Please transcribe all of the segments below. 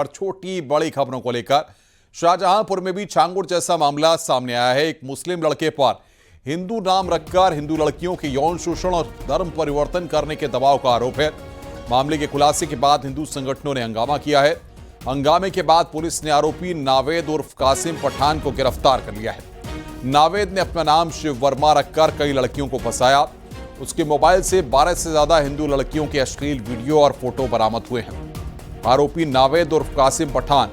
और छोटी बड़ी खबरों को लेकर शाहजहांपुर में भी छांगुर जैसा मामला सामने आया है। एक मुस्लिम लड़के पर हिंदू नाम रखकर हिंदू लड़कियों के यौन शोषण और धर्म परिवर्तन करने के दबाव का आरोप है। मामले के खुलासे के बाद हिंदू संगठनों ने हंगामा किया है। हंगामे के बाद पुलिस ने आरोपी नावेद उर्फ कासिम पठान को गिरफ्तार कर लिया है। नावेद ने अपना नाम शिव वर्मा रखकर कई लड़कियों को फंसाया। उसके मोबाइल से 12 से ज्यादा हिंदू लड़कियों के अश्लील वीडियो और फोटो बरामद हुए हैं। आरोपी नावेद उर्फ कासिम पठान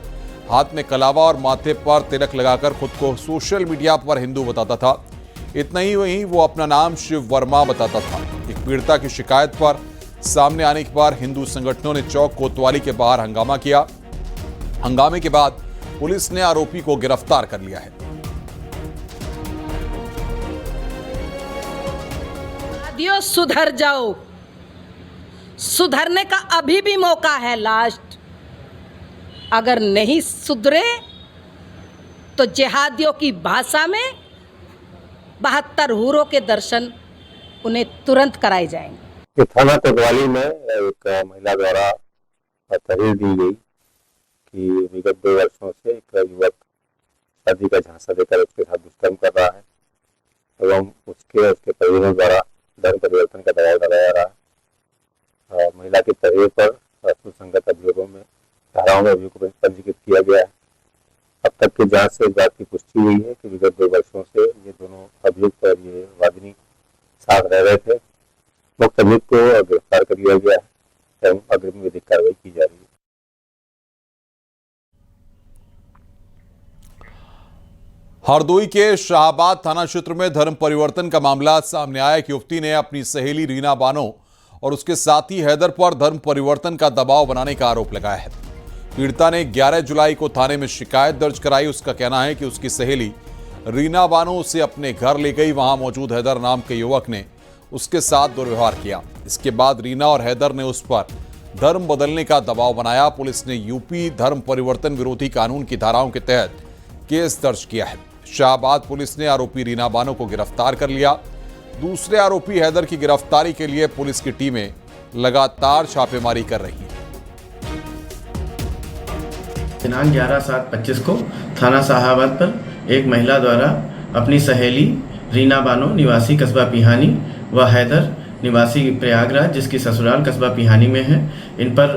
हाथ में कलावा और माथे पर तिलक लगाकर खुद को सोशल मीडिया पर हिंदू बताता था। इतना ही वहीं वो अपना नाम शिव वर्मा बताता था। एक पीड़िता की शिकायत पर सामने आने के बाद हिंदू संगठनों ने चौक कोतवाली के बाहर हंगामा किया। हंगामे के बाद पुलिस ने आरोपी को गिरफ्तार कर लिया है। सुधर जाओ, सुधरने का अभी भी मौका है लास्ट। अगर नहीं सुधरे तो जिहादियों की भाषा में 72 हूरों के दर्शन उन्हें तुरंत कराए जाएंगे। थाना कोतवाली में एक महिला द्वारा तहरीर दी गई कि विगत 2 वर्षों से एक युवक शादी का झांसा देकर उसके साथ दुष्कर्म कर रहा है एवं उसके परिजनों द्वारा धर्म परिवर्तन का दबाव डाला जा रहा है। महिला की तहरीर पर सुसंगत अभियोगों में धाराओं में अभियोग पंजीकृत किया गया है। अब तक की जांच से इस बात की पुष्टि हुई है कि विगत 2 वर्षों से ये दोनों अभियुक्त और ये वादिनी साथ रह रहे थे। मुक्त अभियुक्त को गिरफ्तार कर लिया गया है एवं अग्रिम विधिक कार्रवाई की जा रही है। हरदोई के शाहबाद थाना क्षेत्र में धर्म परिवर्तन का मामला सामने आया कि युवती ने अपनी सहेली रीना बानो और उसके साथी हैदर पर धर्म परिवर्तन का दबाव बनाने का आरोप लगाया है। पीड़िता ने 11 जुलाई को थाने में शिकायत दर्ज कराई। उसका कहना है कि उसकी सहेली रीना बानो उसे अपने घर ले गई। वहां मौजूद हैदर नाम के युवक ने उसके साथ दुर्व्यवहार किया। इसके बाद रीना और हैदर ने उस पर धर्म बदलने का दबाव बनाया। पुलिस ने यूपी धर्म परिवर्तन विरोधी कानून की धाराओं के तहत केस दर्ज किया है। शाहबाद पुलिस ने आरोपी रीना बानो को गिरफ्तार कर लिया। दूसरे आरोपी हैदर की गिरफ्तारी के लिए पुलिस की टीमें लगातार छापेमारी कर रही हैं। दिनांक 11/7/25 को थाना शाहाबाद पर एक महिला द्वारा अपनी सहेली रीना बानो निवासी कस्बा पिहानी व हैदर निवासी प्रयागराज जिसकी ससुराल कस्बा पिहानी में है, इन पर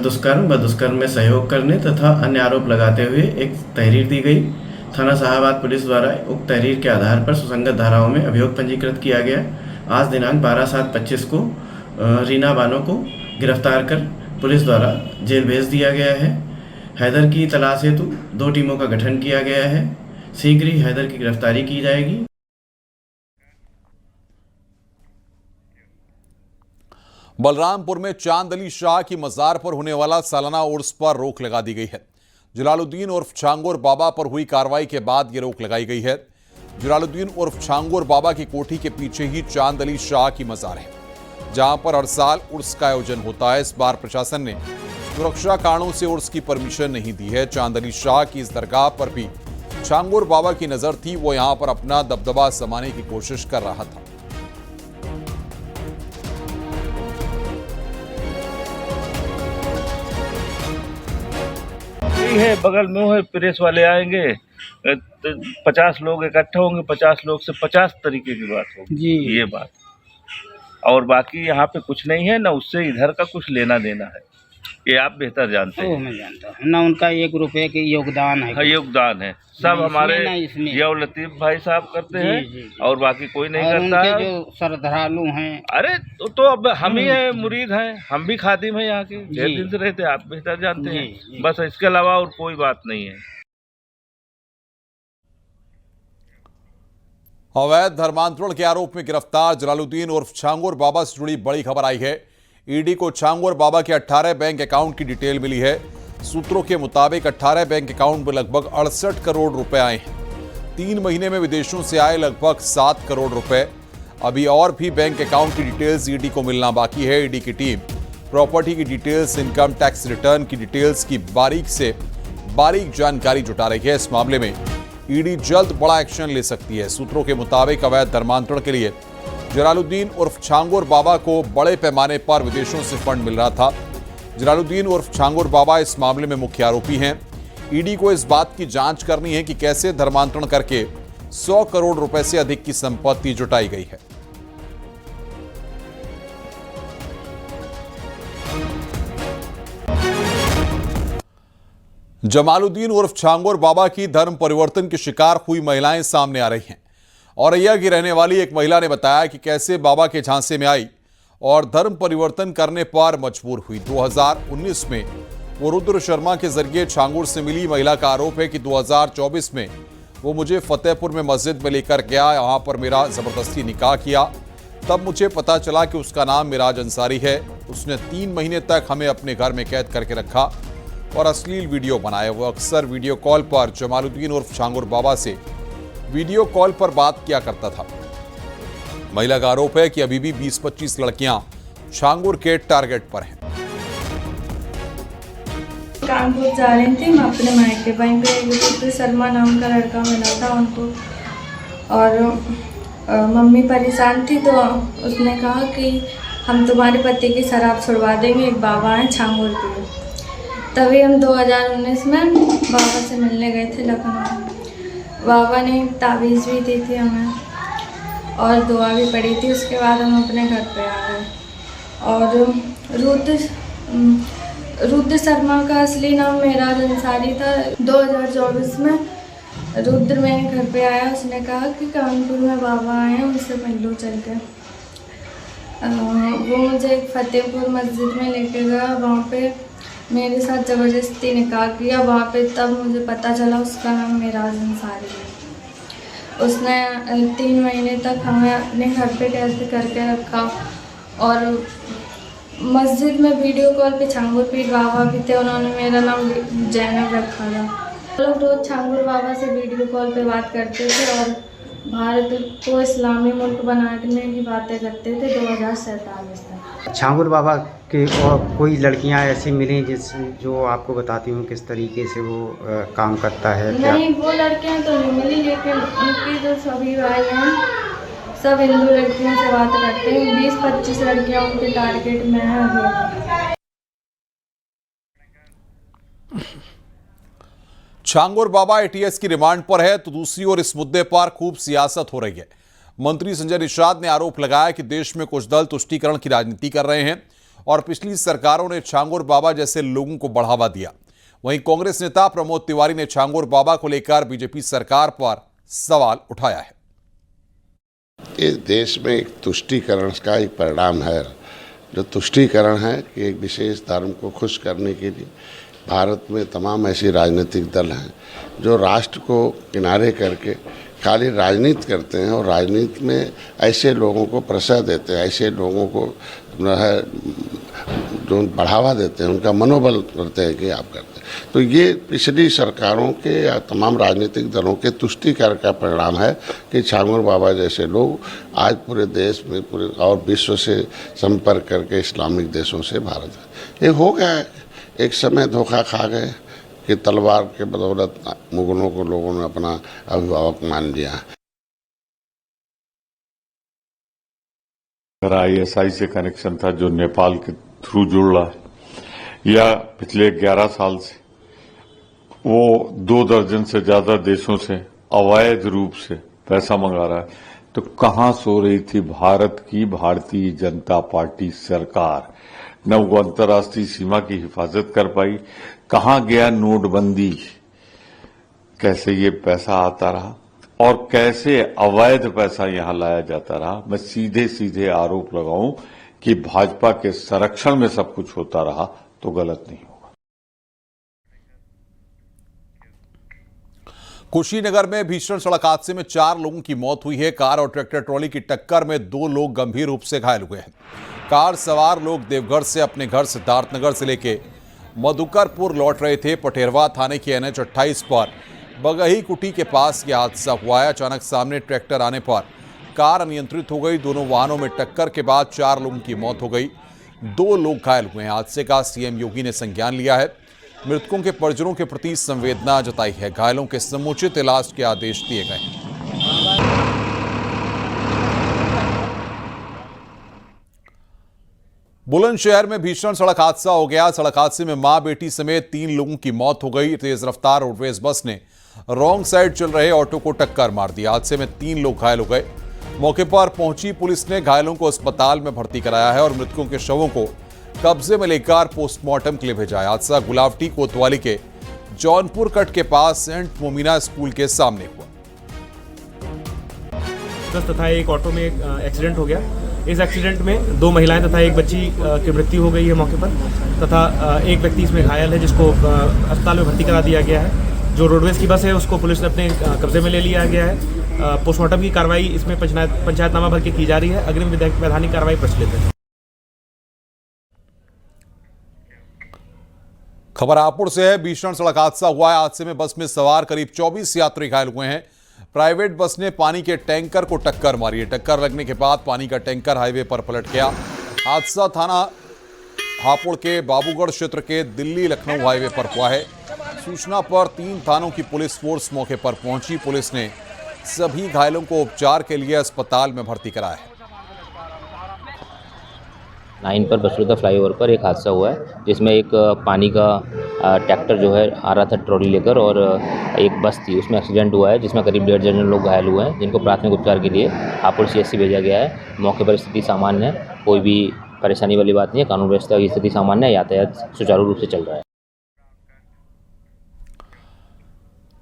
दुष्कर्म में सहयोग करने तथा अन्य आरोप लगाते हुए एक तहरीर दी गई। थाना शाहाबाद पुलिस द्वारा उक्त तहरीर के आधार पर सुसंगत धाराओं में अभियोग पंजीकृत किया गया। आज दिनांक 12/7/25 को रीना बानो को गिरफ्तार कर पुलिस द्वारा जेल भेज दिया गया है। हैदर की तलाश हेतु 2 टीमों का गठन किया गया है। शीघ्र ही हैदर की गिरफ्तारी की जाएगी। बलरामपुर में चांद अली शाह की मजार पर होने वाला सालाना उर्स पर रोक लगा दी गई है। जलालुद्दीन उर्फ छांगुर बाबा पर हुई कार्रवाई के बाद यह रोक लगाई गई है। जलालुद्दीन उर्फ छांगुर बाबा की कोठी के पीछे ही चांद अली शाह की मजार है, जहां पर हर साल उर्स का आयोजन होता है। इस बार प्रशासन ने सुरक्षा कारणों से उर्स की परमिशन नहीं दी है। चांद अली शाह की इस दरगाह पर भी छांगुर बाबा की नजर थी। वो यहां पर अपना दबदबा जमाने की कोशिश कर रहा था। है बगल में है, प्रेस वाले आएंगे, 50 लोग इकट्ठे होंगे, 50 लोग से 50 तरीके की बात होगी जी, ये बात। और बाकी यहाँ पे कुछ नहीं है, ना उससे इधर का कुछ लेना देना है, ये आप बेहतर जानते हैं। मैं जानता हूँ ना, उनका 1 रुपये की योगदान है। हाँ, योगदान है सब हमारे जिया लतीफ भाई साहब करते हैं और बाकी कोई नहीं करता है। जो श्रद्धालु हैं, अरे तो अब हम ही हैं, मुरीद हैं, हम भी खादिम हैं यहाँ के, ढेर दिन से रहते, आप बेहतर जानते हैं। बस इसके अलावा और कोई बात नहीं है। अवैध धर्मांतरण के आरोप में गिरफ्तार जलालुद्दीन उर्फ छांगुर बाबा से जुड़ी बड़ी खबर आई है। ईडी को छांगुर बाबा के 18 बैंक अकाउंट की डिटेल मिली है। सूत्रों के मुताबिक 18 बैंक अकाउंट में लगभग 68 करोड़ रुपए आए हैं। 3 महीने में विदेशों से आए लगभग 7 करोड़ रुपए। अभी और भी बैंक अकाउंट की डिटेल्स ईडी को मिलना बाकी है। ईडी की टीम प्रॉपर्टी की डिटेल्स, इनकम टैक्स रिटर्न की डिटेल्स की बारीक से बारीक जानकारी जुटा रही है। इस मामले में ईडी जल्द बड़ा एक्शन ले सकती है। सूत्रों के मुताबिक अवैध धर्मांतरण के लिए जलालुद्दीन उर्फ छांगुर बाबा को बड़े पैमाने पर विदेशों से फंड मिल रहा था। जलालुद्दीन उर्फ छांगुर बाबा इस मामले में मुख्य आरोपी हैं। ईडी को इस बात की जांच करनी है कि कैसे धर्मांतरण करके 100 करोड़ रुपए से अधिक की संपत्ति जुटाई गई है। जमालुद्दीन उर्फ छांगुर बाबा की धर्म परिवर्तन की शिकार हुई महिलाएं सामने आ रही हैं। औरैया की रहने वाली एक महिला ने बताया कि कैसे बाबा के झांसे में आई और धर्म परिवर्तन करने पर मजबूर हुई। 2019 में वो रुद्र शर्मा के जरिए छांगुर से मिली। महिला का आरोप है कि 2024 में वो मुझे फतेहपुर में मस्जिद में लेकर गया, यहाँ पर मेरा जबरदस्ती निकाह किया। तब मुझे पता चला कि उसका नाम मिराज अंसारी है। उसने 3 महीने तक हमें अपने घर में कैद करके रखा और अश्लील वीडियो बनाए। वो अक्सर वीडियो कॉल पर जमालुद्दीन उर्फ छांगुर बाबा से वीडियो कॉल पर बात किया करता था। महिला का आरोप है कि अभी भी 20-25 लड़कियां छांगुर के टारगेट पर हैं। कानपुर जा रही थी मैं अपने मायके, वहीं पे रुद्र शर्मा नाम का लड़का मिला था उनको, और मम्मी परेशान थी तो उसने कहा कि हम तुम्हारे पति की शराब छुड़वा देंगे, एक बाबा हैं छांगुर के। तभी हम 2019 में बाबा से मिलने गए थे लखनऊ। बाबा ने तावीज़ भी दी थी हमें और दुआ भी पड़ी थी। उसके बाद हम अपने घर पे आ गए। और रुद्र शर्मा का असली नाम मिराज अंसारी था। 2024 में रुद्र मेरे घर पे आया। उसने कहा कि कानपुर में बाबा आए हैं, उनसे मिल लो चल के। वो मुझे एक फतेहपुर मस्जिद में लेके गया। वहाँ पे मेरे साथ ज़बरदस्ती निकाह किया। वहाँ पे तब मुझे पता चला उसका नाम मिराज अंसारी है। उसने 3 महीने तक हमें अपने घर पे कैद करके रखा और मस्जिद में वीडियो कॉल पे छांगुर पीर बाबा भी थे। उन्होंने मेरा नाम जैनब रखा था। लोग रोज़ छांगुर बाबा से वीडियो कॉल पे बात करते थे और भारत को इस्लामी मुल्क बनाने की बातें करते थे 2047 तक। छांगुर बाबा के और कोई लड़कियां ऐसी मिली जो आपको बताती हूँ किस तरीके से वो काम करता है? नहीं, वो लड़कियां तो नहीं मिली, लेकिन उनकी जो सभी भाई हैं सब हिंदू लड़कियों से बात करते हैं। 20-25 लड़कियां उनके टारगेट में हैं अभी। छांगुर बाबा एटीएस की रिमांड पर है तो दूसरी ओर इस मुद्दे पर खूब सियासत हो रही है। मंत्री संजय निषाद ने आरोप लगाया कि देश में कुछ दल तुष्टीकरण की राजनीति कर रहे हैं और पिछली सरकारों ने छांगुर बाबा जैसे लोगों को बढ़ावा दिया। वहीं कांग्रेस नेता प्रमोद तिवारी ने छांगुर बाबा को लेकर बीजेपी सरकार पर सवाल उठाया है। इस देश में एक तुष्टीकरण का एक परिणाम है। जो तुष्टीकरण है कि एक विशेष धर्म को खुश करने के लिए भारत में तमाम ऐसे राजनीतिक दल हैं जो राष्ट्र को किनारे करके खाली राजनीति करते हैं और राजनीति में ऐसे लोगों को प्रश्रय देते हैं, ऐसे लोगों को जो बढ़ावा देते हैं, उनका मनोबल करते हैं कि आप करते हैं। तो ये पिछली सरकारों के या तमाम राजनीतिक दलों के तुष्टीकरण का परिणाम है कि छांगुर बाबा जैसे लोग आज पूरे देश में पूरे और विश्व से संपर्क करके इस्लामिक देशों से भारत ये हो गया है। एक समय धोखा खा गए कि तलवार के बदौलत मुगलों को लोगों ने अपना अभिभावक मान लिया। ISI से कनेक्शन था जो नेपाल के थ्रू जुड़ रहा है, या पिछले 11 साल से वो 2 दर्जन से ज्यादा देशों से अवैध रूप से पैसा मंगा रहा है, तो कहां सो रही थी भारत की भारतीय जनता पार्टी सरकार? न वो अंतर्राष्ट्रीय सीमा की हिफाजत कर पाई। कहां गया नोटबंदी? कैसे ये पैसा आता रहा और कैसे अवैध पैसा यहां लाया जाता रहा? मैं सीधे सीधे आरोप लगाऊं कि भाजपा के संरक्षण में सब कुछ होता रहा तो गलत नहीं होगा। कुशीनगर में भीषण सड़क हादसे में 4 लोगों की मौत हुई है। कार और ट्रैक्टर ट्रॉली की टक्कर में 2 लोग गंभीर रूप से घायल हुए हैं। कार सवार लोग देवघर से अपने घर सिद्धार्थनगर जिले के मधुकरपुर लौट रहे थे। पटेरवा थाने के NH 28 पर बगही कुटी के पास यह हादसा हुआ है। अचानक सामने ट्रैक्टर आने पर कार अनियंत्रित हो गई। दोनों वाहनों में टक्कर के बाद 4 लोगों की मौत हो गई, 2 लोग घायल हुए हैं। हादसे का CM योगी ने संज्ञान लिया है। मृतकों के परिजनों के प्रति संवेदना जताई है। घायलों के समुचित इलाज के आदेश दिए गए हैं। बुलंदशहर में भीषण सड़क हादसा हो गया। सड़क हादसे में मां बेटी समेत 3 लोगों की मौत हो गई। तेज रफ्तार रोडवेज बस ने रॉन्ग साइड चल रहे ऑटो को टक्कर मार दी। हादसे में 3 लोग घायल हो गए। मौके पर पहुंची पुलिस ने घायलों को अस्पताल में भर्ती कराया है और मृतकों के शवों को कब्जे में लेकर पोस्टमार्टम के लिए भेजा है। हादसा गुलावटी कोतवाली के जौनपुर कट के पास सेंट मोमिना स्कूल के सामने हुआ। तथा एक ऑटो में एक्सीडेंट हो गया। इस एक्सीडेंट में 2 महिलाएं तथा एक बच्ची की मृत्यु हो गई है मौके पर, तथा एक व्यक्ति इसमें घायल है जिसको अस्पताल में भर्ती करा दिया गया है। जो रोडवेज की बस है उसको पुलिस ने अपने कब्जे में ले लिया गया है। पोस्टमार्टम की कार्रवाई इसमें पंचायतनामा भर के की जा रही है। अग्रिम वैधानिक कार्रवाई प्रचलित है। खबर हापुड़ से है। भीषण सड़क हादसा हुआ है। हादसे में बस में सवार करीब 24 यात्री घायल हुए हैं। प्राइवेट बस ने पानी के टैंकर को टक्कर मारी है। टक्कर लगने के बाद पानी का टैंकर हाईवे पर पलट गया। हादसा थाना हापुड़ के बाबूगढ़ क्षेत्र के दिल्ली लखनऊ हाईवे पर हुआ है। सूचना पर 3 थानों की पुलिस फोर्स मौके पर पहुंची। पुलिस ने सभी घायलों को उपचार के लिए अस्पताल में भर्ती कराया है। 9 पर बसरुदा फ्लाईओवर पर एक हादसा हुआ है जिसमें एक पानी का ट्रैक्टर जो है आ रहा था ट्रॉली लेकर, और एक बस थी, उसमें एक्सीडेंट हुआ है जिसमें करीब 1.5 दर्जन लोग घायल हुए हैं जिनको प्राथमिक उपचार के लिए हापुड़ CSC भेजा गया है। मौके पर स्थिति सामान्य है, कोई भी परेशानी वाली बात नहीं है। कानून व्यवस्था की स्थिति सामान्य है, यातायात सुचारू रूप से चल रहा है।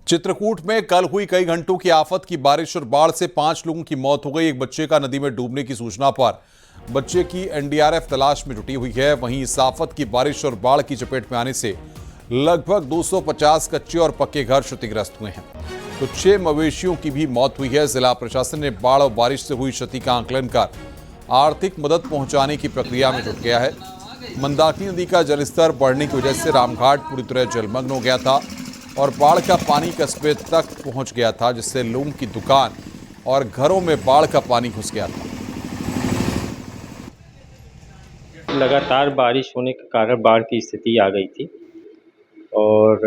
चित्रकूट में कल हुई कई घंटों की आफत की बारिश और बाढ़ से 5 लोगों की मौत हो गई। एक बच्चे का नदी में डूबने की सूचना पर बच्चे की NDRF तलाश में जुटी हुई है। वहीं इस आफत की बारिश और बाढ़ की चपेट में आने से लगभग 250 कच्चे और पक्के घर क्षतिग्रस्त हुए हैं। तो 6 मवेशियों की भी मौत हुई है। जिला प्रशासन ने बाढ़ और बारिश से हुई क्षति का आकलन कर आर्थिक मदद पहुंचाने की प्रक्रिया में जुट गया है। मंदाकिनी नदी का जलस्तर बढ़ने की वजह से रामघाट पूरी तरह जलमग्न हो गया था और बाढ़ का पानी कस्बे तक पहुंच गया था, जिससे लोगों की दुकान और घरों में बाढ़ का पानी घुस गया था। लगातार बारिश होने के कारण बाढ़ की स्थिति आ गई थी और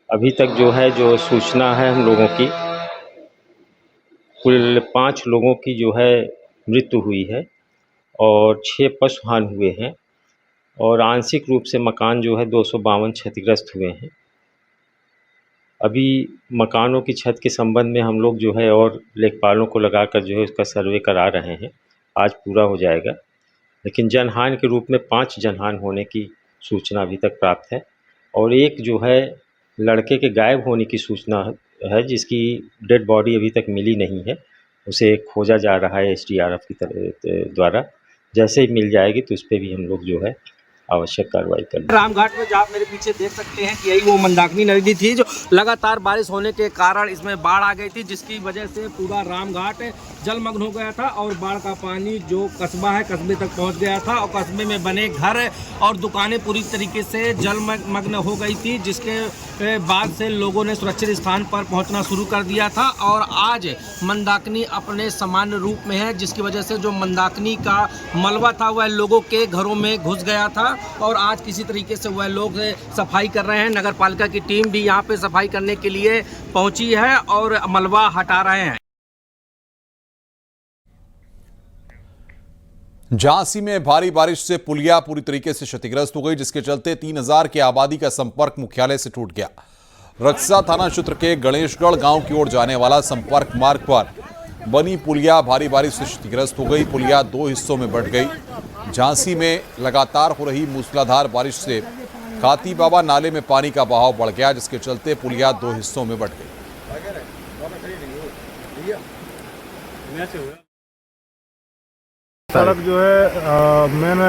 अभी तक जो सूचना है हम लोगों की, कुल 5 लोगों की मृत्यु हुई है और 6 पशुहान हुए हैं और आंशिक रूप से मकान 252 क्षतिग्रस्त हुए हैं। अभी मकानों की छत के संबंध में हम लोग और लेखपालों को लगाकर उसका सर्वे करा रहे हैं। आज पूरा हो जाएगा, लेकिन जनहानि के रूप में 5 जनहानि होने की सूचना अभी तक प्राप्त है और एक लड़के के गायब होने की सूचना है जिसकी डेड बॉडी अभी तक मिली नहीं है। उसे खोजा जा रहा है SDRF की द्वारा। जैसे ही मिल जाएगी तो उस पर भी हम लोग आवश्यक कार्रवाई करेंगे। रामघाट में आप मेरे पीछे देख सकते हैं कि यही वो मंदाकिनी नदी थी जो लगातार बारिश होने के कारण इसमें बाढ़ आ गई थी, जिसकी वजह से पूरा रामघाट जलमग्न हो गया था और बाढ़ का पानी जो कस्बा है कस्बे तक पहुंच गया था और कस्बे में बने घर और दुकानें पूरी तरीके से जलमग्न हो गई थी, जिसके बाद से लोगों ने सुरक्षित स्थान पर पहुंचना शुरू कर दिया था और आज मंदाकिनी अपने सामान्य रूप में है, जिसकी वजह से जो मंदाकिनी का मलबा था वह लोगों के घरों में घुस गया था और आज किसी तरीके से वह लोग सफाई कर रहे हैं। नगर पालिका की टीम भी यहाँ पे सफाई करने के लिए पहुंची है और मलबा हटा रहे हैं। झांसी में भारी बारिश से पुलिया पूरी तरीके से क्षतिग्रस्त हो गई, जिसके चलते 3000 की आबादी का संपर्क मुख्यालय से टूट गया। रक्सा थाना क्षेत्र के गणेशगढ़ गांव की ओर जाने वाला संपर्क मार्ग पर बनी पुलिया भारी बारिश से क्षतिग्रस्त हो गई। पुलिया 2 हिस्सों में बंट गई। झांसी में लगातार हो रही मूसलाधार बारिश से खाती बाबा नाले में पानी का बहाव बढ़ गया, जिसके चलते पुलिया 2 हिस्सों में बंट गई। सड़क मेन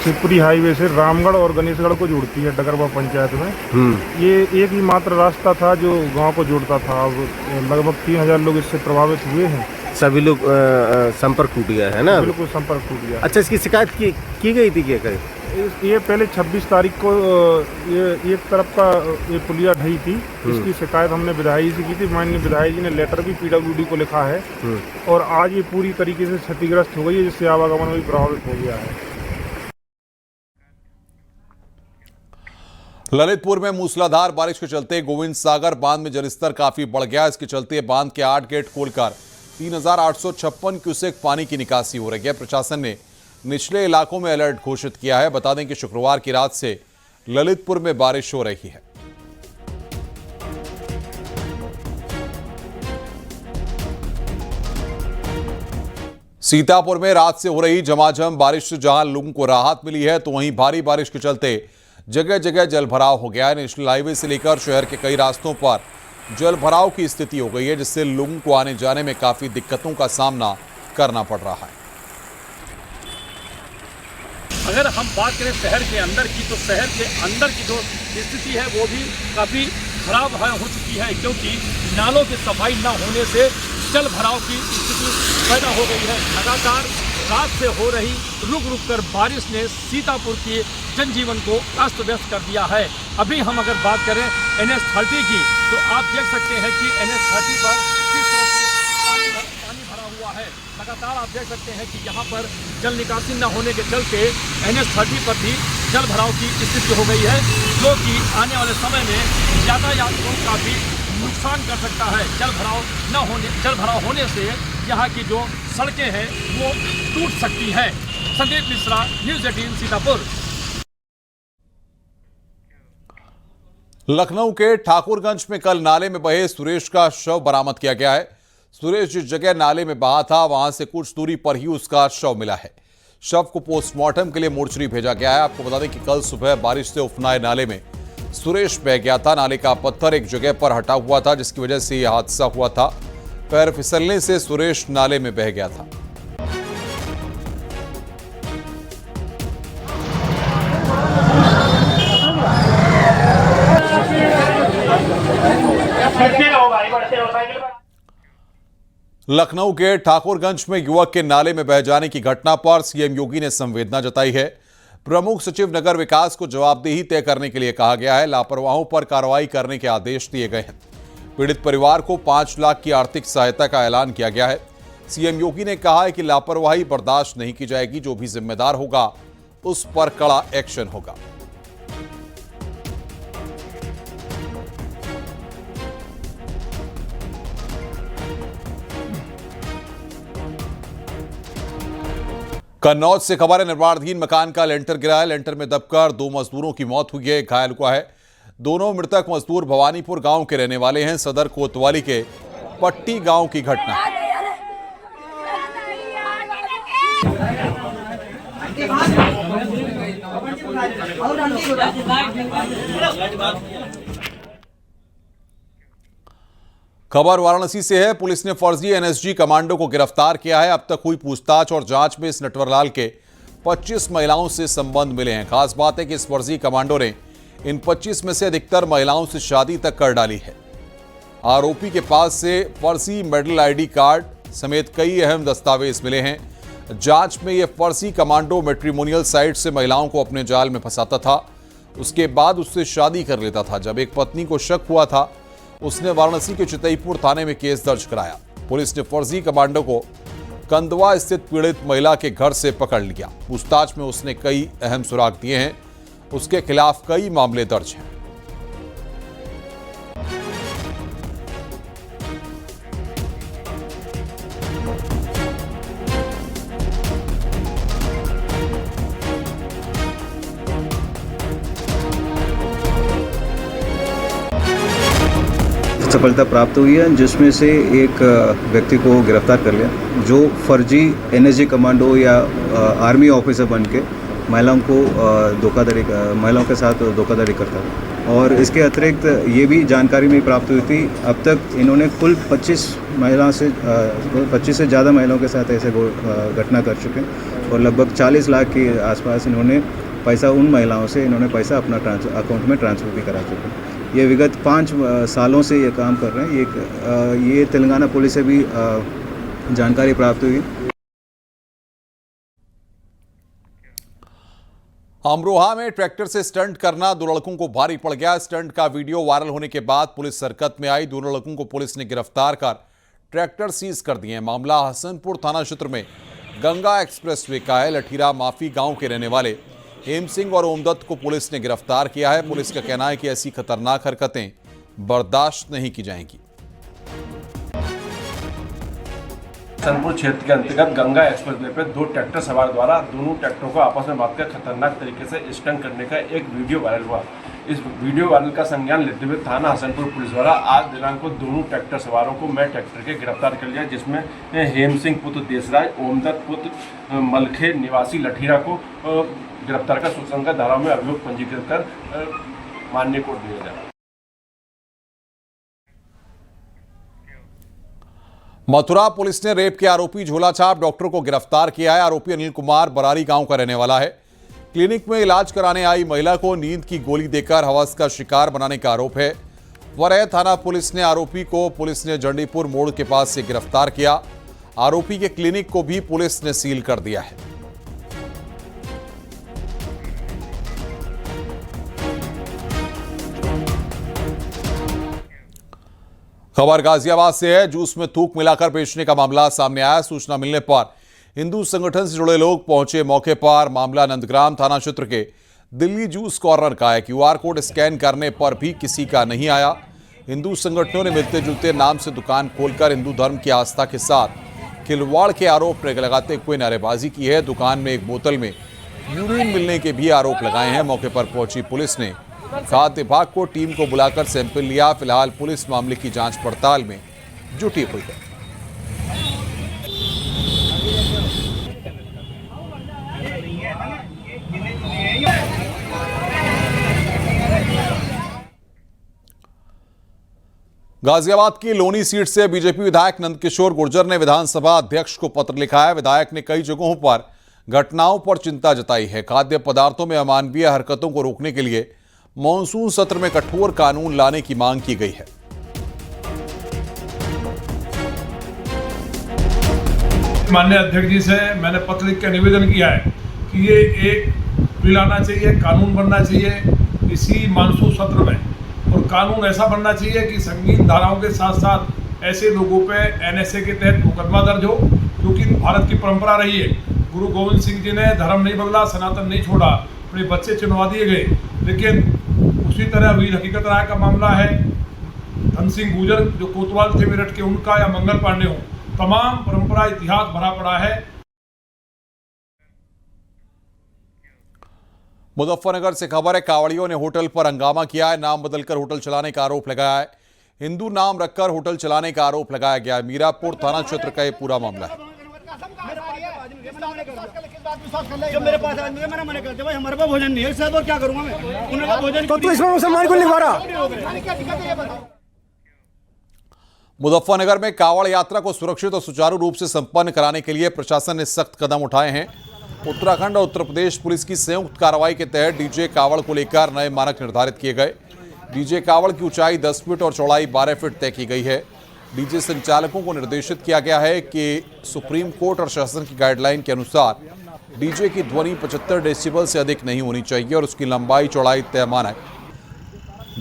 शिवपुरी हाईवे से रामगढ़ और गणेशगढ़ को जोड़ती है डगरवा पंचायत में। ये एक ही मात्र रास्ता था जो गांव को जोड़ता था। अब लगभग 3000 लोग इससे प्रभावित हुए हैं। सभी लोग संपर्क टूट गया है ना? बिल्कुल संपर्क टूट गया। अच्छा, इसकी शिकायत की गई थी क्या करें? ये पहले 26 तारीख को ये एक तरफ का ये पुलिया ढही थी, इसकी शिकायत हमने विधायक जी से की थी। माननीय विधायक जी ने लेटर भी PWD को लिखा है और आज ये पूरी तरीके से क्षतिग्रस्त हो गई है, जिससे आवागमन भी प्रभावित हो गया है। ललितपुर में मूसलाधार बारिश के चलते गोविंद सागर बांध में जलस्तर काफी बढ़ गया। इसके चलते बांध के 8 गेट खोलकर 3856 क्यूसेक पानी की निकासी हो रही है। प्रशासन ने निचले इलाकों में अलर्ट घोषित किया है। बता दें कि शुक्रवार की रात से ललितपुर में बारिश हो रही है। सीतापुर में रात से हो रही झमाझम बारिश से जहां लोगों को राहत मिली है, तो वहीं भारी बारिश के चलते जगह जगह जलभराव हो गया है। नेशनल हाईवे से लेकर शहर के कई रास्तों पर जलभराव की स्थिति हो गई है, जिससे लोगों को आने जाने में काफी दिक्कतों का सामना करना पड़ रहा है। अगर हम बात करें शहर के अंदर की, तो शहर के अंदर की जो स्थिति है वो भी काफ़ी खराब हो चुकी है, क्योंकि नालों की सफाई न होने से जल भराव की स्थिति पैदा हो गई है। लगातार रात से हो रही रुक रुक कर बारिश ने सीतापुर के जनजीवन को अस्त व्यस्त कर दिया है। अभी हम अगर बात करें NH30 की, तो आप देख सकते हैं कि NH30 पर किस तरह से पानी भरा हुआ है। लगातार आप देख सकते हैं कि यहाँ पर जल निकासी न होने के चलते NH30 पर भी जल भराव की स्थिति हो गई है, जो कि आने वाले समय में यातायात का भी नुकसान कर सकता है। जल भराव होने से यहाँ की जो सड़कें हैं वो टूट सकती हैं। संदीप मिश्रा, न्यूज़ 18 सीतापुर। लखनऊ के ठाकुरगंज में कल नाले में बहे सुरेश का शव बरामद किया गया है। सुरेश जिस जगह नाले में बहा था, वहां से कुछ दूरी पर ही उसका शव मिला है। शव को पोस्टमार्टम के लिए मोर्चरी भेजा गया है। आपको बता दें कि कल सुबह बारिश से उफनाए नाले में सुरेश बह गया था। नाले का पत्थर एक जगह पर हटा हुआ था, जिसकी वजह से यह हादसा हुआ था। पैर फिसलने से सुरेश नाले में बह गया था। लखनऊ के ठाकुरगंज में युवक के नाले में बह जाने की घटना पर सीएम योगी ने संवेदना जताई है। प्रमुख सचिव नगर विकास को जवाबदेही तय करने के लिए कहा गया है। लापरवाहों पर कार्रवाई करने के आदेश दिए गए हैं। पीड़ित परिवार को 5 लाख की आर्थिक सहायता का ऐलान किया गया है। सीएम योगी ने कहा है कि लापरवाही बर्दाश्त नहीं की जाएगी। जो भी जिम्मेदार होगा उस पर कड़ा एक्शन होगा। कन्नौज से खबर है। निर्माणाधीन मकान का लेंटर गिरा है। लेंटर में दबकर 2 मजदूरों की मौत हुई है, घायल हुआ है। दोनों मृतक मजदूर भवानीपुर गांव के रहने वाले हैं। सदर कोतवाली के पट्टी गांव की घटना है। खबर वाराणसी से है। पुलिस ने फर्जी एनएसजी कमांडो को गिरफ्तार किया है। अब तक हुई पूछताछ और जांच में इस नटवरलाल के 25 महिलाओं से संबंध मिले हैं। खास बात है कि इस फर्जी कमांडो ने इन 25 में से अधिकतर महिलाओं से शादी तक कर डाली है। आरोपी के पास से फर्जी मेडल आईडी कार्ड समेत कई अहम दस्तावेज मिले हैं। जांच में यह फर्जी कमांडो मैट्रिमोनियल साइट से महिलाओं को अपने जाल में फंसाता था। उसके बाद उससे शादी कर लेता था। जब एक पत्नी को शक हुआ था, उसने वाराणसी के चितईपुर थाने में केस दर्ज कराया। पुलिस ने फर्जी कमांडो को कंदवा स्थित पीड़ित महिला के घर से पकड़ लिया। पूछताछ में उसने कई अहम सुराग दिए हैं। उसके खिलाफ कई मामले दर्ज हैं। सफलता प्राप्त हुई है, जिसमें से एक व्यक्ति को गिरफ्तार कर लिया, जो फर्जी एनएसजी कमांडो या आर्मी ऑफिसर बन के महिलाओं के साथ धोखाधड़ी करता है। और इसके अतिरिक्त ये भी जानकारी में प्राप्त हुई थी, अब तक इन्होंने कुल 25 से ज़्यादा महिलाओं के साथ ऐसे घटना कर चुके हैं और लगभग 40 लाख के आसपास इन्होंने पैसा उन महिलाओं से अपना अकाउंट में ट्रांसफ़र भी करा चुके हैं। ये विगत 5 सालों से ये काम कर रहे हैं। ये तेलंगाना पुलिस से भी जानकारी प्राप्त हुई। अमरोहा में ट्रैक्टर से स्टंट करना 2 लड़कों को भारी पड़ गया। स्टंट का वीडियो वायरल होने के बाद पुलिस हरकत में आई। 2 लड़कों को पुलिस ने गिरफ्तार कर ट्रैक्टर सीज कर दिए। मामला हसनपुर थाना क्षेत्र में गंगा एक्सप्रेसवे का है। लठीरा माफी गांव के रहने वाले हेम सिंह और ओमदत्त को पुलिस ने गिरफ्तार किया है। पुलिस का कहना है कि ऐसी खतरनाक हरकतें बर्दाश्त नहीं की जाएंगी। हसनपुर क्षेत्र के अंतर्गत गंगा एक्सप्रेसवे पे 2 ट्रैक्टर सवार द्वारा दोनों ट्रैक्टरों को आपस में बांधकर खतरनाक तरीके से स्टंट करने का एक वीडियो वायरल हुआ। इस वीडियो वायरल का संज्ञान लेते हुए थाना हसनपुर पुलिस द्वारा आज दिनांक को दोनों ट्रैक्टर सवारों को मैं ट्रैक्टर के गिरफ्तार कर लिया, जिसमें हेम सिंह पुत्र देसराज, ओमदत्त पुत्र मलखे निवासी लठीरा को गिरफ्तार कर सुसंगत धाराओं में अभियोग पंजीकृत कर माननीय कोर्ट दिया जाए। मथुरा पुलिस ने रेप के आरोपी झोलाछाप डॉक्टर को गिरफ्तार किया है। आरोपी अनिल कुमार बरारी गांव का रहने वाला है। क्लिनिक में इलाज कराने आई महिला को नींद की गोली देकर हवस का शिकार बनाने का आरोप है। वरह थाना पुलिस ने आरोपी को पुलिस ने जंडीपुर मोड़ के पास से गिरफ्तार किया। आरोपी के क्लिनिक को भी पुलिस ने सील कर दिया है। खबर गाजियाबाद से है। जूस में थूक मिलाकर बेचने का मामला सामने आया। सूचना मिलने पर हिंदू संगठन से जुड़े लोग पहुंचे मौके पर। मामला नंदग्राम थाना क्षेत्र के दिल्ली जूस कॉर्नर का है। क्यूआर कोड स्कैन करने पर भी किसी का नहीं आया। हिंदू संगठनों ने मिलते जुलते नाम से दुकान खोलकर हिंदू धर्म की आस्था के साथ खिलवाड़ के आरोप लगाते हुए नारेबाजी की है। दुकान में एक बोतल में यूरिन मिलने के भी आरोप लगाए हैं। मौके पर पहुंची पुलिस ने खाद्य विभाग को टीम को बुलाकर सैंपल लिया। फिलहाल पुलिस मामले की जांच पड़ताल में जुटी हुई है। गाजियाबाद की लोनी सीट से बीजेपी विधायक नंदकिशोर गुर्जर ने विधानसभा अध्यक्ष को पत्र लिखा है। विधायक ने कई जगहों पर घटनाओं पर चिंता जताई है। खाद्य पदार्थों में अमानवीय हरकतों को रोकने के लिए मॉनसून सत्र में कठोर कानून लाने की मांग की गई है। माननीय अध्यक्ष जी से मैंने पत्र लिख के निवेदन किया है कि ये एक बिल आना चाहिए, कानून बनना चाहिए इसी मानसून सत्र में, और कानून ऐसा बनना चाहिए कि संगीन धाराओं के साथ साथ ऐसे लोगों पे एनएसए के तहत मुकदमा दर्ज हो, क्योंकि भारत की परंपरा रही है। गुरु गोविंद सिंह जी ने धर्म नहीं बदला, सनातन नहीं छोड़ा, अपने बच्चे चुनवा दिए गए। लेकिन उसी तरह वीर हकीकत राय का मामला है, धन सिंह गुर्जर जो कोतवाल थे मेरठ के, उनका, या मंगल पांडे हो, तमाम परंपरा इतिहास भरा पड़ा है। मुजफ्फरनगर से खबर है। कावड़ियों ने होटल पर हंगामा किया है। नाम बदलकर होटल चलाने का आरोप लगाया है। हिंदू नाम रखकर होटल चलाने का आरोप लगाया गया है। मीरापुर थाना क्षेत्र का यह पूरा मामला है। जब मेरे पास आदमी मैंने मना कर दिया, भाई हमारे पास भोजन नहीं है, इससे तो क्या करूंगा मैं? उन्होंने भोजन तो इसमें मुसलमान को लिखवा रहा। मुजफ्फरनगर में कावड़ यात्रा को सुरक्षित और सुचारू रूप से संपन्न कराने के लिए प्रशासन ने सख्त कदम उठाए हैं। उत्तराखंड और उत्तर प्रदेश पुलिस की संयुक्त कार्रवाई के तहत डीजे कावड़ को लेकर नए मानक निर्धारित किए गए। डीजे कावड़ की ऊंचाई 10 फीट और चौड़ाई 12 फीट तय की गई है। डीजे संचालकों को निर्देशित किया गया है कि सुप्रीम कोर्ट और शासन की गाइडलाइन के अनुसार डीजे की ध्वनि 75 डेसिबल से अधिक नहीं होनी चाहिए और उसकी लंबाई चौड़ाई तय मानक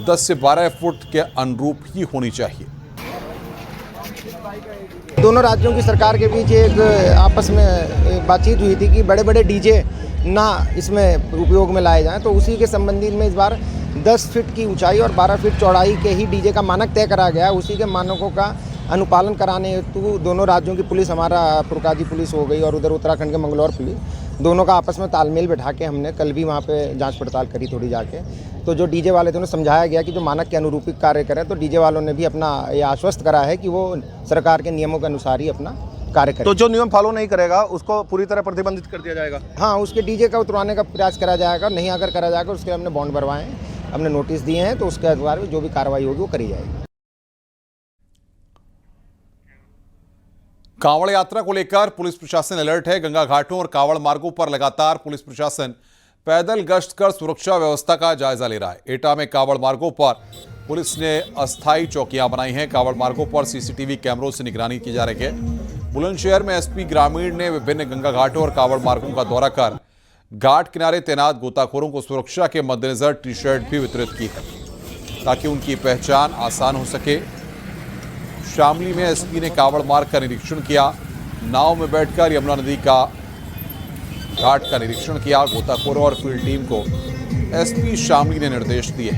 10 से 12 फुट के अनुरूप ही होनी चाहिए। दोनों राज्यों की सरकार के बीच एक आपस में बातचीत हुई थी कि बड़े बड़े डीजे ना इसमें उपयोग में लाए जाएं, तो उसी के संबंधी में इस बार 10 फीट की ऊंचाई और 12 फीट चौड़ाई के ही डीजे का मानक तय करा गया है। उसी के मानकों का अनुपालन कराने हेतु दोनों राज्यों की पुलिस, हमारा पुरकाजी पुलिस हो गई और उधर उत्तराखंड के मंगलौर पुलिस, दोनों का आपस में तालमेल बैठा के हमने कल भी वहाँ पे जांच पड़ताल करी थोड़ी जाके। तो जो डीजे वाले थे उन्हें समझाया गया कि जो मानक के अनुरूपिक कार्य करें। तो डीजे वालों ने भी अपना ये आश्वस्त करा है कि वो सरकार के नियमों के अनुसार ही अपना कार्य करें। तो जो नियम फॉलो नहीं करेगा उसको पूरी तरह प्रतिबंधित कर दिया जाएगा। हाँ, उसके डीजे का उतरवाने का प्रयास करा जाएगा। नहीं अगर करा जाएगा उसके हमने बॉन्ड भरवाए हैं, हमने नोटिस दिए हैं, तो उसके आधार पर जो भी कार्रवाई होगी वो करी जाएगी। कांवड़ यात्रा को लेकर पुलिस प्रशासन अलर्ट है। गंगा घाटों और कांवड़ मार्गों पर लगातार पुलिस प्रशासन पैदल गश्त कर सुरक्षा व्यवस्था का जायजा ले रहा है। एटा में कांवड़ मार्गों पर पुलिस ने अस्थायी चौकियां बनाई हैं। कांवड़ मार्गों पर सीसीटीवी कैमरों से निगरानी की जा रही है। बुलंदशहर में एसपी ग्रामीण ने विभिन्न गंगा घाटों और कांवड़ मार्गों का दौरा कर घाट किनारे तैनात गोताखोरों को सुरक्षा के मद्देनजर टी शर्ट भी वितरित की है ताकि उनकी पहचान आसान हो सके। शामली में एसपी ने कांवड़ मार्ग का निरीक्षण किया। नाव में बैठकर यमुना नदी का घाट का निरीक्षण किया। गोताखोरों और फील्ड टीम को एसपी शामली ने निर्देश दिए।